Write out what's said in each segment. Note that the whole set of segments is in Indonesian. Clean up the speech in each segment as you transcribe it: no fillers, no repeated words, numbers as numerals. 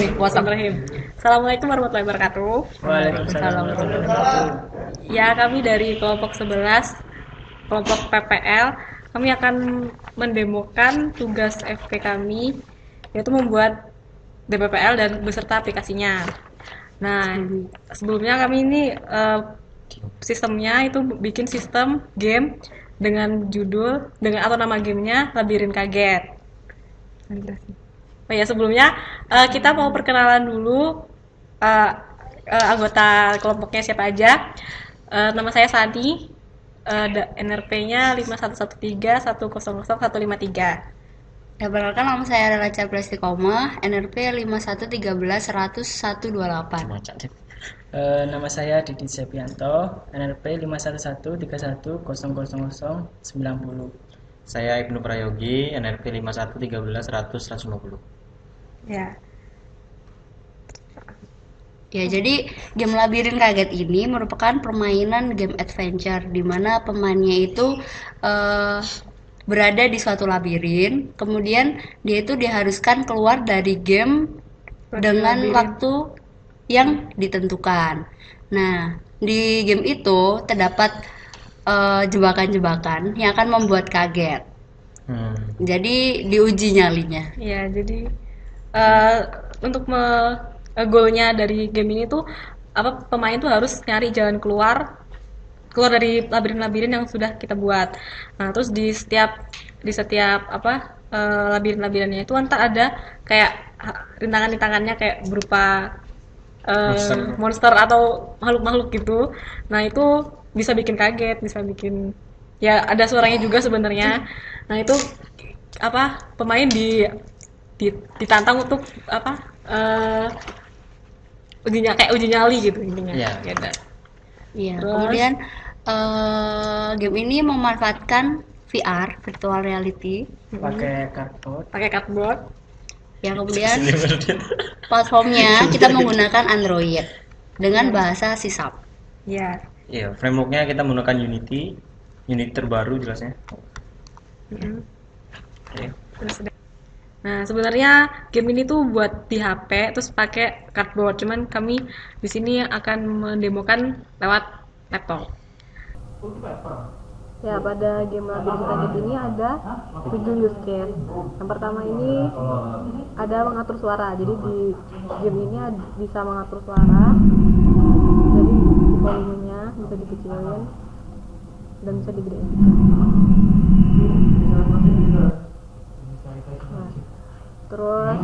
Bismillahirrahmanirrahim. Assalamualaikum warahmatullahi wabarakatuh. Waalaikumsalam warahmatullahi wabarakatuh. Ya, kami dari kelompok 11, kelompok PPL, kami akan mendemokan tugas FP kami, yaitu membuat DPPL dan beserta aplikasinya. Nah, sebelumnya kami ini sistemnya itu bikin sistem game dengan judul dengan atau nama gamenya Labirin Kaget. Oh ya, sebelumnya kita mau perkenalan dulu eh, anggota kelompoknya siapa aja. Nama saya Sani, NRP-nya 5113100153. Ya, perkenalkan nama saya adalah Plastikoma, NRP 5113110128. Nama saya Didi Sepianto, NRP 5113131000090. Saya Ibnu Prayogi, NRP 5113110150. Ya. Ya, jadi game Labirin Kaget ini merupakan permainan game adventure di mana pemainnya itu berada di suatu labirin, kemudian dia itu diharuskan keluar dari game dengan waktu yang ditentukan. Nah, di game itu terdapat jebakan-jebakan yang akan membuat kaget. Jadi diuji nyalinya. Ya, jadi untuk goalnya dari game ini tuh pemain tuh harus nyari jalan keluar dari labirin-labirin yang sudah kita buat. Nah, terus di setiap labirin-labirinnya itu ntar ada kayak rintangan-rintangannya kayak berupa monster atau makhluk-makhluk gitu. Nah, itu bisa bikin kaget, bisa bikin ya ada suaranya juga sebenarnya. Nah, itu pemain ditantang untuk uji nyali gitu intinya. Iya. Iya, kemudian game ini memanfaatkan VR, virtual reality, Pakai cardboard. yang kemudian platformnya kita menggunakan Android dengan bahasa C#. Iya. Iya, frameworknya kita menggunakan Unity terbaru jelasnya. Oke. Nah, sebenarnya game ini tuh buat di HP terus pakai cardboard, cuman kami di sini akan mendemokan lewat laptop. Ya, pada game Labirin Kaget ini ada 7 use case. Yang pertama ini ada mengatur suara. Jadi di game ini bisa mengatur suara. Jadi volumenya bisa dikecilin dan bisa digedein juga. Nah, terus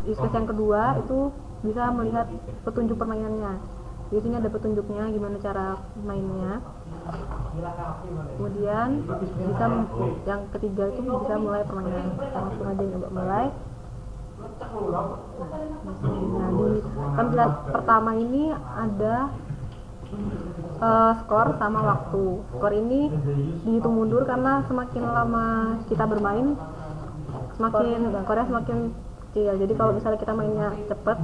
use case yang kedua itu bisa melihat petunjuk permainannya. Di sini ada petunjuknya gimana cara mainnya. Kemudian yang ketiga itu bisa mulai permainan. Kita langsung aja coba mulai. Nah, di tampilan pertama ini ada skor sama waktu. Skor ini dihitung mundur karena semakin lama kita bermain skornya semakin kecil. Jadi kalau misalnya kita mainnya cepet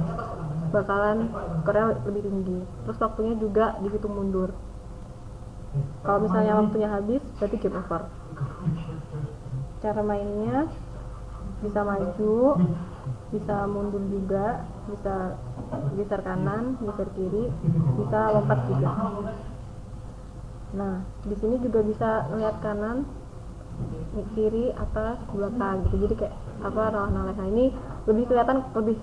bakalan skornya lebih tinggi. Terus waktunya juga dihitung mundur. Kalau misalnya waktunya habis berarti game over. Cara mainnya bisa maju, bisa mundur juga, bisa geser kanan, geser kiri, bisa lompat juga. Nah, di sini juga bisa lihat kanan, kiri, atas, belakang gitu. Jadi kayak noleh. Nah, ini lebih kelihatan, lebih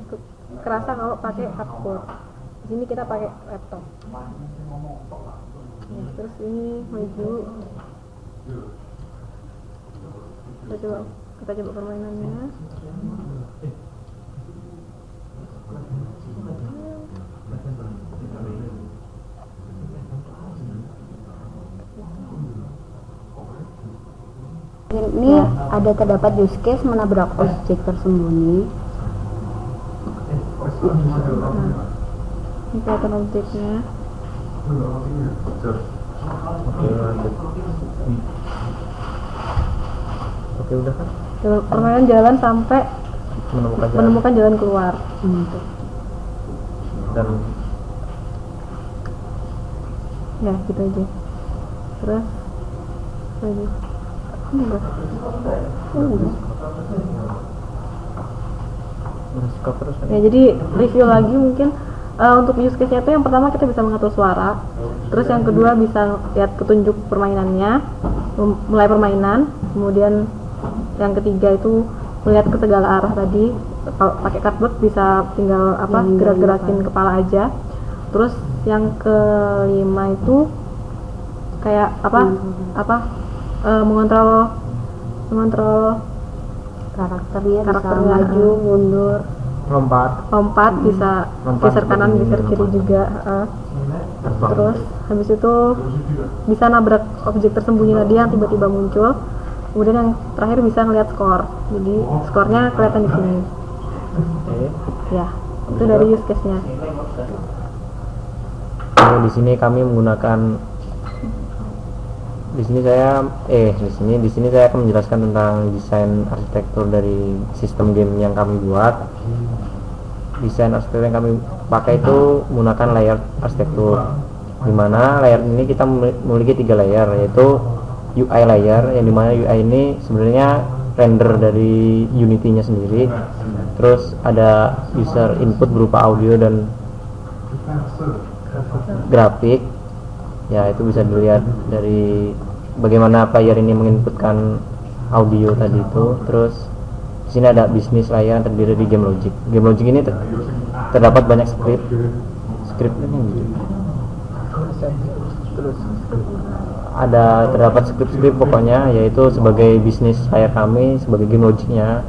kerasa kalau pakai cardboard. Di sini kita pakai laptop. Ya, terus ini maju. Kita coba permainannya. Ini ada terdapat use case menabrak objek tersembunyi. Ini kelihatan objeknya. Oke, udah kan? Permainan jalan sampai menemukan jalan keluar. Dan Ya, gitu aja. Terus lagi. Enggak. Ya, jadi review lagi mungkin untuk use case-nya itu yang pertama kita bisa mengatur suara, terus yang kedua bisa lihat petunjuk permainannya, mulai permainan, kemudian yang ketiga itu melihat ke segala arah tadi. Kalau pakai cardboard bisa tinggal gerak-gerakin kepala aja. Terus yang kelima itu kayak mengontrol karakternya maju, mundur, lompat bisa geser kanan, geser kiri juga. Terus habis itu bisa nabrak objek tersembunyi tadi yang tiba-tiba muncul. Kemudian yang terakhir bisa ngelihat skor, jadi skornya kelihatan di sini. Ya, itu dari use case-nya. Di sini kami menggunakan di sini saya akan menjelaskan tentang desain arsitektur dari sistem game yang kami buat. Desain arsitektur yang kami pakai itu menggunakan layer arsitektur, dimana layer ini kita memiliki 3 layer, yaitu UI layer, yang dimana UI ini sebenarnya render dari Unity-nya sendiri. Terus ada user input berupa audio dan grafik, ya itu bisa dilihat dari bagaimana player ini menginputkan audio tadi itu. Terus di sini ada bisnis layer yang terdiri di game logic. Game logic ini terdapat banyak skripnya gitu. Terdapat skrip pokoknya, yaitu sebagai bisnis layer kami sebagai game logicnya.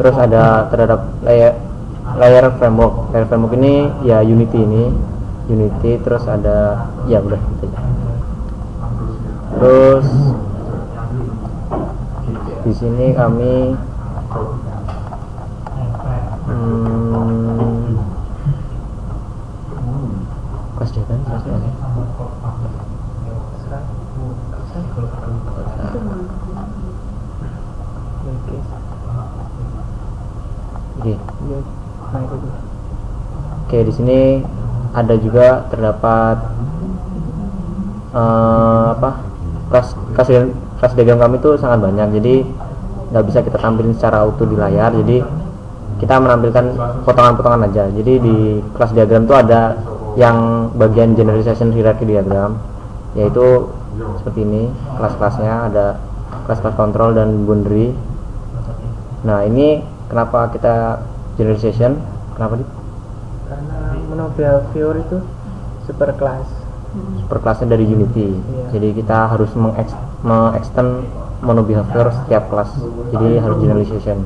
Terus terhadap layer framework. Layer framework ini ya Unity, terus ada ya udah gitu aja. Terus di sini kami kelas jalan Oke, di sini ada juga terdapat kelas diagram kami itu sangat banyak, jadi nggak bisa kita tampilin secara utuh di layar, jadi kita menampilkan potongan-potongan aja. Jadi di kelas diagram itu ada yang bagian generalization hierarchy diagram, yaitu seperti ini kelas-kelasnya, ada kelas-kelas kontrol dan boundary. Nah, ini kenapa kita generalization? Kenapa nih? Karena monobehavior itu superkelasnya dari Unity. Jadi kita harus mengextend monobehavior setiap kelas. Jadi harus generalization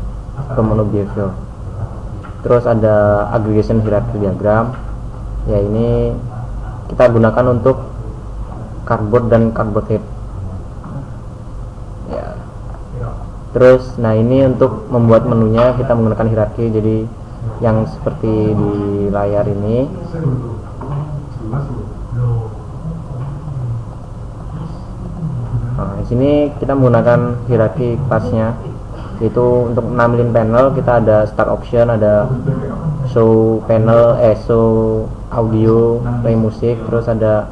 ke monobehavior. Terus ada aggregation hierarchy diagram. Ya, ini kita gunakan untuk cardboard dan cardboard head. Ya. Terus, nah ini untuk membuat menunya kita menggunakan hierarki, jadi yang seperti di layar ini. Nah, di sini kita menggunakan hierarki kelasnya, yaitu untuk nampilin panel kita ada start option, ada show panel, show audio, play musik, terus ada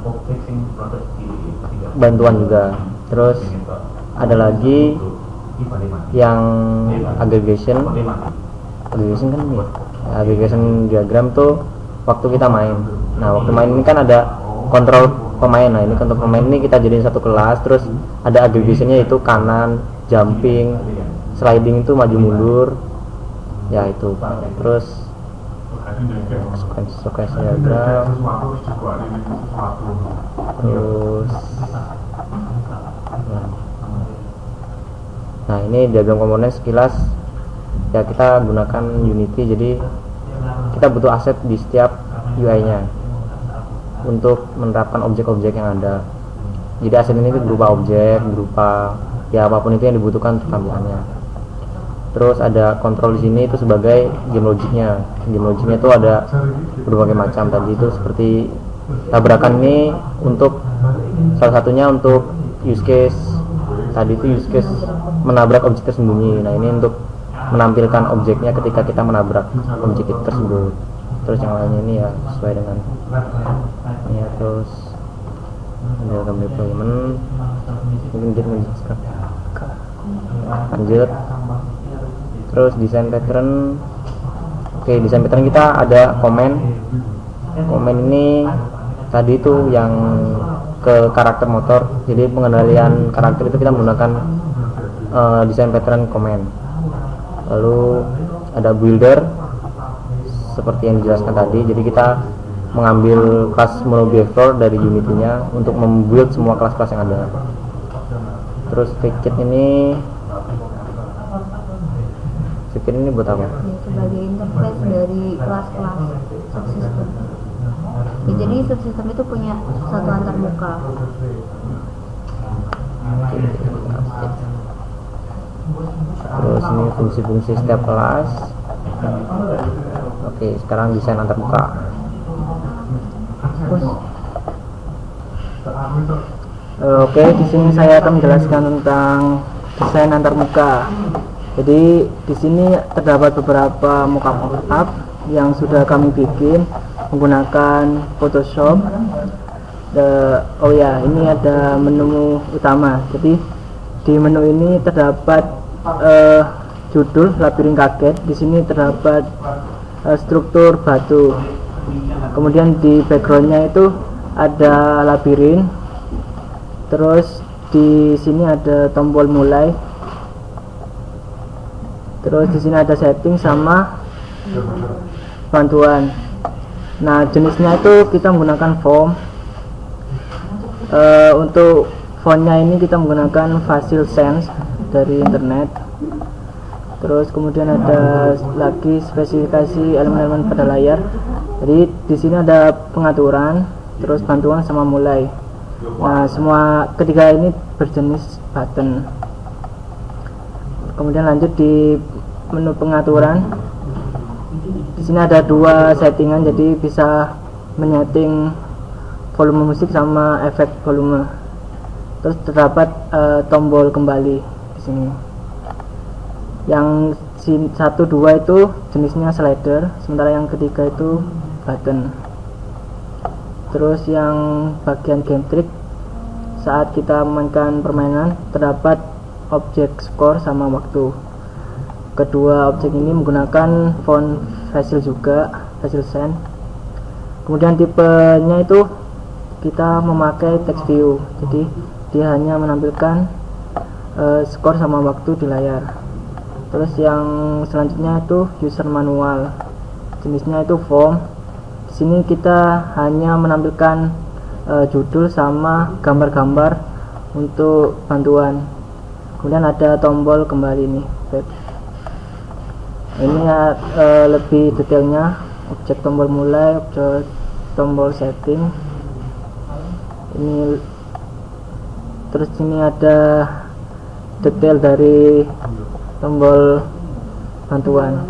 bantuan juga. Terus ada lagi yang aggregation kan ini. Aggregation diagram tuh waktu kita main. Nah, waktu main ini kan ada kontrol pemain. Nah, ini kontrol pemain ini kita jadiin satu kelas, terus ada aggregationnya itu kanan, jumping, sliding itu maju mundur. Ya itu. Terus sequence diagram. Terus nah, ini diagram komponen sekilas ya kita gunakan Unity, jadi kita butuh aset di setiap UI-nya untuk menerapkan objek-objek yang ada. Jadi aset ini berupa objek, berupa ya apapun itu yang dibutuhkan untuk tampilannya. Terus ada kontrol di sini itu sebagai game logicnya. Game logicnya itu ada berbagai macam, tadi itu seperti tabrakan ini untuk salah satunya untuk use case tadi itu use case menabrak objek tersembunyi. Nah, ini untuk menampilkan objeknya ketika kita menabrak objek itu tersebut. Terus yang lainnya ini ya sesuai dengan ya. Terus diagram deployment mungkin kita menjelaskan lanjut. Terus desain pattern Oke, desain pattern kita ada komen. Komen ini tadi itu yang ke karakter motor. Jadi pengendalian karakter itu kita menggunakan desain pattern komen. Lalu ada builder seperti yang dijelaskan tadi. Jadi kita mengambil kelas monobehavior dari Unity-nya untuk membuild semua kelas-kelas yang ada. Terus Figkit ini buat apa? Sebagai interface dari kelas-kelas subsystem. Ya, jadi subsystem itu punya satu antarmuka. Terus ini fungsi-fungsi setiap kelas. Oke, sekarang desain antarmuka. Oke, di sini saya akan menjelaskan tentang desain antarmuka. Jadi di sini terdapat beberapa mockup yang sudah kami bikin menggunakan Photoshop. Oh ya, ini ada menu utama. Jadi di menu ini terdapat judul labirin kaget. Di sini terdapat struktur batu. Kemudian di backgroundnya itu ada labirin. Terus di sini ada tombol mulai. Terus di sini ada setting sama bantuan. Nah, jenisnya itu kita menggunakan font. Untuk fontnya ini kita menggunakan Facile Sans dari internet. Terus kemudian ada lagi spesifikasi elemen-elemen pada layar. Jadi di sini ada pengaturan, terus bantuan sama mulai. Nah, semua ketiga ini berjenis button. Kemudian lanjut di menu pengaturan. Di sini ada dua settingan, jadi bisa menyeting volume musik sama efek volume. Terus terdapat tombol kembali di sini. Yang satu dua itu jenisnya slider, sementara yang ketiga itu button. Terus yang bagian game trick, saat kita memainkan permainan terdapat objek skor sama waktu. Kedua objek ini menggunakan font Facile juga, Facile Sans. Kemudian tipenya itu kita memakai text view, jadi dia hanya menampilkan skor sama waktu di layar. Terus yang selanjutnya itu user manual, jenisnya itu form. Di sini kita hanya menampilkan judul sama gambar-gambar untuk bantuan. Kemudian ada tombol kembali nih, back. Ini lebih detailnya, objek tombol mulai, objek tombol setting. Ini terus ini ada detail dari tombol bantuan.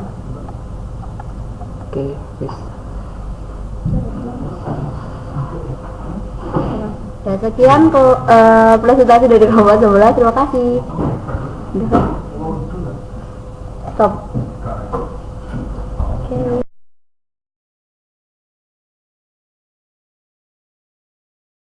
Oke, bis. Dan sekian presentasi dari kelompok 11. Terima kasih. Stop. Oke.